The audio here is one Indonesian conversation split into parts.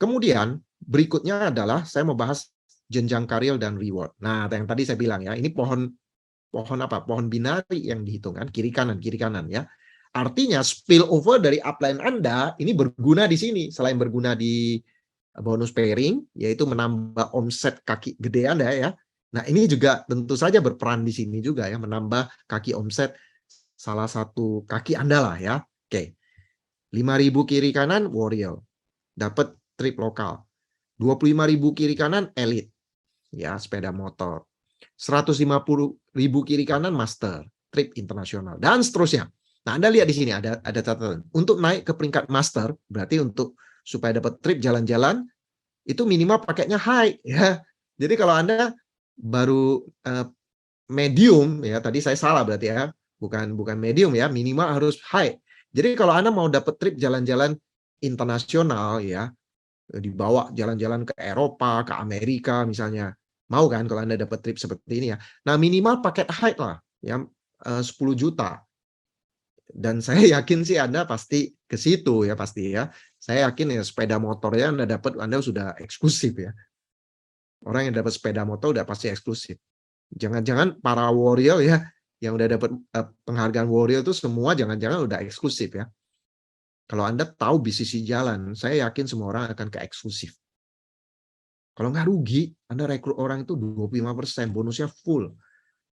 Kemudian berikutnya adalah saya mau bahas jenjang karir dan reward. Nah, yang tadi saya bilang ya, ini pohon apa? Pohon binari yang dihitung kan, kiri kanan ya. Artinya spillover dari upline Anda ini berguna di sini. Selain berguna di bonus pairing, yaitu menambah omset kaki gede Anda ya. Nah, ini juga tentu saja berperan di sini juga ya, menambah kaki omset salah satu kaki Anda lah ya. Oke. 5.000 kiri kanan Warrior. Dapat trip lokal. 25.000 kiri kanan Elite. Ya, sepeda motor. 150.000 kiri kanan Master, trip internasional dan seterusnya. Nah, Anda lihat di sini ada catatan. Untuk naik ke peringkat Master, berarti untuk supaya dapat trip jalan-jalan itu minimal paketnya high ya. Jadi kalau Anda baru medium ya, tadi saya salah berarti ya. Bukan medium ya, minimal harus high. Jadi kalau Anda mau dapat trip jalan-jalan internasional ya, dibawa jalan-jalan ke Eropa, ke Amerika misalnya. Mau kan kalau Anda dapat trip seperti ini ya. Nah, minimal paket high lah ya, 10 juta. Dan saya yakin sih Anda pasti ke situ ya pasti ya. Saya yakin ya sepeda motornya Anda dapat, Anda sudah eksklusif ya. Orang yang dapat sepeda motor udah pasti eksklusif. Jangan-jangan para warrior ya yang udah dapat penghargaan warrior itu semua jangan-jangan udah eksklusif ya. Kalau Anda tahu bisnis jalan, saya yakin semua orang akan ke eksklusif. Kalau nggak rugi, Anda rekrut orang itu 25%, bonusnya full.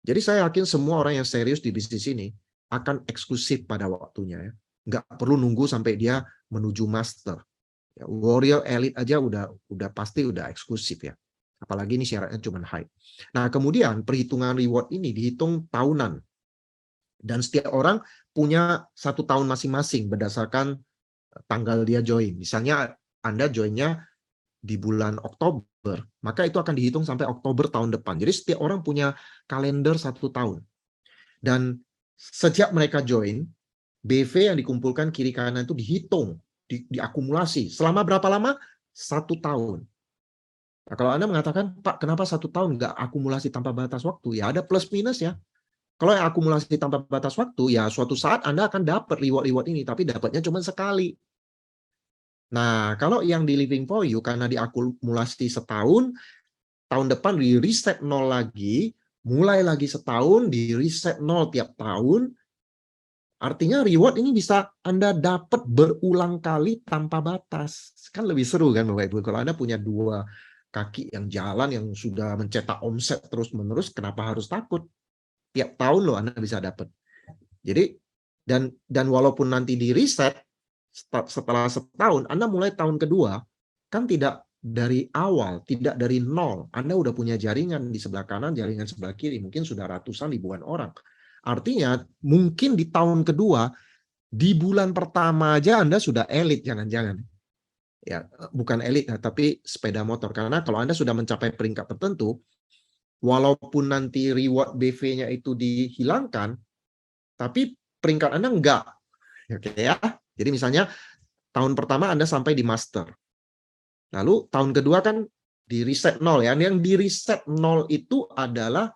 Jadi saya yakin semua orang yang serius di bisnis ini akan eksklusif pada waktunya ya. Nggak perlu nunggu sampai dia menuju master. Ya, Warrior Elite aja udah pasti udah eksklusif ya. Apalagi ini syaratnya cuma high. Nah, kemudian perhitungan reward ini dihitung tahunan. Dan setiap orang punya 1 tahun masing-masing berdasarkan tanggal dia join. Misalnya Anda joinnya di bulan Oktober, maka itu akan dihitung sampai Oktober tahun depan. Jadi setiap orang punya kalender 1 tahun. Dan setiap mereka join, BV yang dikumpulkan kiri kanan itu dihitung, diakumulasi. Selama berapa lama? 1 tahun. Nah, kalau Anda mengatakan, Pak, kenapa 1 tahun nggak akumulasi tanpa batas waktu? Ya ada plus minus ya. Kalau yang akumulasi tanpa batas waktu, ya suatu saat Anda akan dapat reward-reward ini, tapi dapatnya cuma sekali. Nah, kalau yang di Living for You, karena diakumulasi setahun, tahun depan di reset nol lagi, mulai lagi setahun, di reset nol tiap tahun, artinya reward ini bisa Anda dapat berulang kali tanpa batas. Kan lebih seru kan Bapak Ibu, kalau Anda punya 2 kaki yang jalan, yang sudah mencetak omset terus-menerus, kenapa harus takut? Tiap tahun loh Anda bisa dapat. Jadi, dan walaupun nanti di reset, setelah setahun, Anda mulai tahun kedua, kan tidak dari awal, tidak dari nol. Anda udah punya jaringan di sebelah kanan, jaringan sebelah kiri, mungkin sudah ratusan ribuan orang. Artinya, mungkin di tahun kedua, di bulan pertama aja Anda sudah elit, jangan-jangan. Ya, bukan elit, tapi sepeda motor. Karena kalau Anda sudah mencapai peringkat tertentu, walaupun nanti reward BV-nya itu dihilangkan, tapi peringkat Anda enggak. Oke ya. Jadi misalnya tahun pertama Anda sampai di master. Lalu tahun kedua kan di reset nol ya. Yang di reset nol itu adalah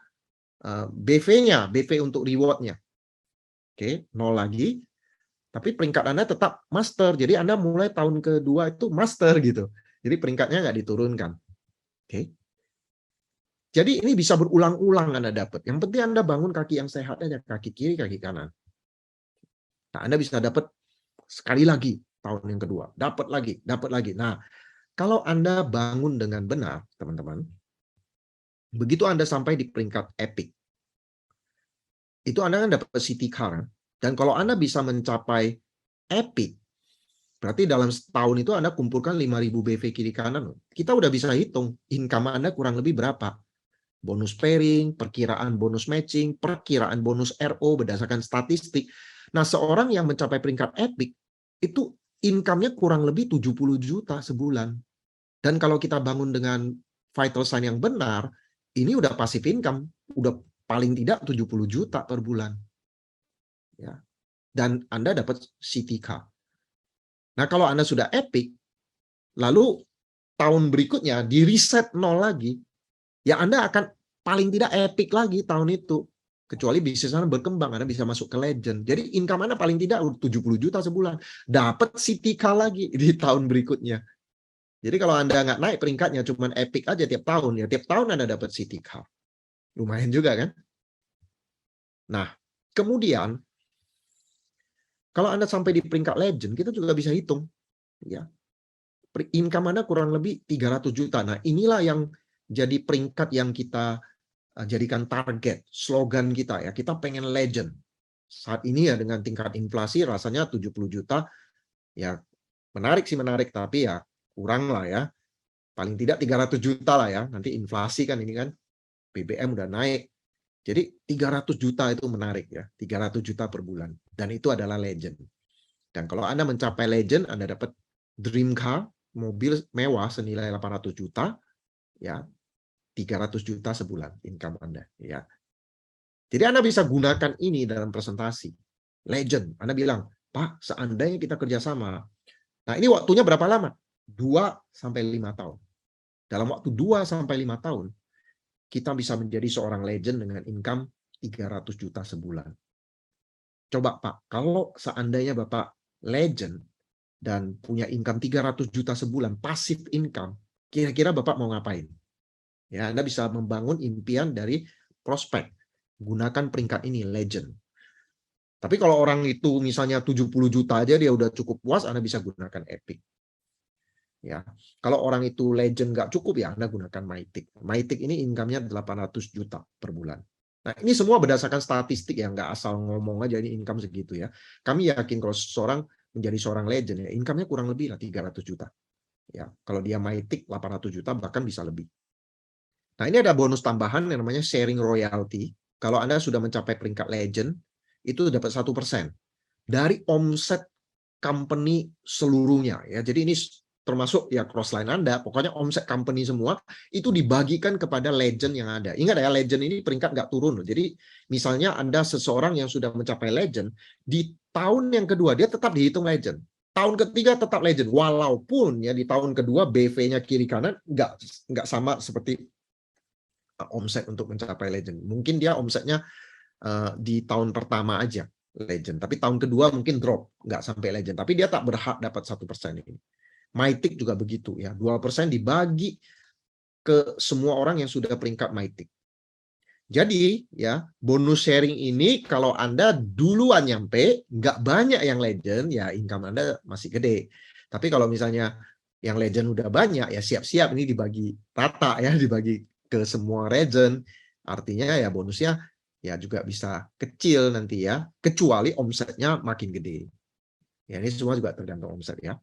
BV-nya, BV untuk reward-nya. Oke, nol lagi. Tapi peringkat Anda tetap master. Jadi Anda mulai tahun kedua itu master gitu. Jadi peringkatnya nggak diturunkan. Oke. Jadi ini bisa berulang-ulang Anda dapat. Yang penting Anda bangun kaki yang sehat aja, kaki kiri, kaki kanan. Nah, Anda bisa dapat sekali lagi tahun yang kedua, dapat lagi, dapat lagi. Nah, kalau Anda bangun dengan benar, teman-teman, begitu Anda sampai di peringkat epic, itu Anda kan dapat city car. Dan kalau Anda bisa mencapai epic, berarti dalam setahun itu Anda kumpulkan 5.000 BV kiri kanan. Kita udah bisa hitung income Anda kurang lebih berapa. Bonus pairing, perkiraan bonus matching, perkiraan bonus RO berdasarkan statistik. Nah, seorang yang mencapai peringkat epic, itu income-nya kurang lebih 70 juta sebulan. Dan kalau kita bangun dengan vital sign yang benar, ini udah passive income, udah paling tidak 70 juta per bulan. Ya. Dan Anda dapat CTK. Nah, kalau Anda sudah epic, lalu tahun berikutnya di reset nol lagi, ya Anda akan paling tidak epic lagi tahun itu. Kecuali bisnis Anda berkembang, Anda bisa masuk ke legend. Jadi income Anda paling tidak 70 juta sebulan. Dapat CTK lagi di tahun berikutnya. Jadi kalau Anda nggak naik peringkatnya, cuman epic aja tiap tahun, ya tiap tahun Anda dapat city car. Lumayan juga kan? Nah, kemudian kalau Anda sampai di peringkat legend, kita juga bisa hitung, ya. Income Anda kurang lebih 300 juta. Nah, inilah yang jadi peringkat yang kita jadikan target, slogan kita ya. Kita pengen legend. Saat ini ya dengan tingkat inflasi rasanya 70 juta, ya menarik sih menarik, tapi ya kurang lah ya. Paling tidak 300 juta lah ya. Nanti inflasi kan ini kan, BBM udah naik. Jadi 300 juta itu menarik ya. 300 juta per bulan. Dan itu adalah legend. Dan kalau Anda mencapai legend, Anda dapat dream car, mobil mewah senilai 800 juta, ya 300 juta sebulan income Anda. Ya. Jadi Anda bisa gunakan ini dalam presentasi. Legend. Anda bilang, Pak, seandainya kita kerjasama. Nah ini waktunya berapa lama? 2-5 tahun. Dalam waktu 2-5 tahun, kita bisa menjadi seorang legend dengan income 300 juta sebulan. Coba Pak, kalau seandainya Bapak legend dan punya income 300 juta sebulan, passive income, kira-kira Bapak mau ngapain? Ya, Anda bisa membangun impian dari prospek. Gunakan peringkat ini, legend. Tapi kalau orang itu misalnya 70 juta aja dia udah cukup puas, Anda bisa gunakan epic. Ya, kalau orang itu legend nggak cukup ya Anda gunakan Mythic. Mythic ini income-nya 800 juta per bulan. Nah, ini semua berdasarkan statistik ya, nggak asal ngomong aja ini income segitu ya. Kami yakin kalau seseorang menjadi seorang legend ya, income-nya kurang lebih lah 300 juta. Ya, kalau dia Mythic 800 juta bahkan bisa lebih. Nah, ini ada bonus tambahan yang namanya sharing royalty. Kalau Anda sudah mencapai peringkat legend, itu dapat 1% dari omset company seluruhnya ya. Jadi ini termasuk ya crossline Anda, pokoknya omset company semua itu dibagikan kepada legend yang ada. Ingat ya, legend ini peringkat nggak turun loh. Jadi misalnya Anda seseorang yang sudah mencapai legend, di tahun yang kedua dia tetap dihitung legend. Tahun ketiga tetap legend, walaupun ya di tahun kedua BV-nya kiri kanan nggak sama seperti omset untuk mencapai legend. Mungkin dia omsetnya di tahun pertama aja legend, tapi tahun kedua mungkin drop, nggak sampai legend, tapi dia tak berhak dapat 1% ini. Mythic juga begitu ya, 2% dibagi ke semua orang yang sudah peringkat Mythic. Jadi ya bonus sharing ini kalau Anda duluan nyampe, nggak banyak yang legend, ya income Anda masih gede. Tapi kalau misalnya yang legend udah banyak, ya siap-siap ini dibagi rata ya, dibagi ke semua legend. Artinya ya bonusnya ya juga bisa kecil nanti ya, kecuali omsetnya makin gede. Ya ini semua juga tergantung omset ya.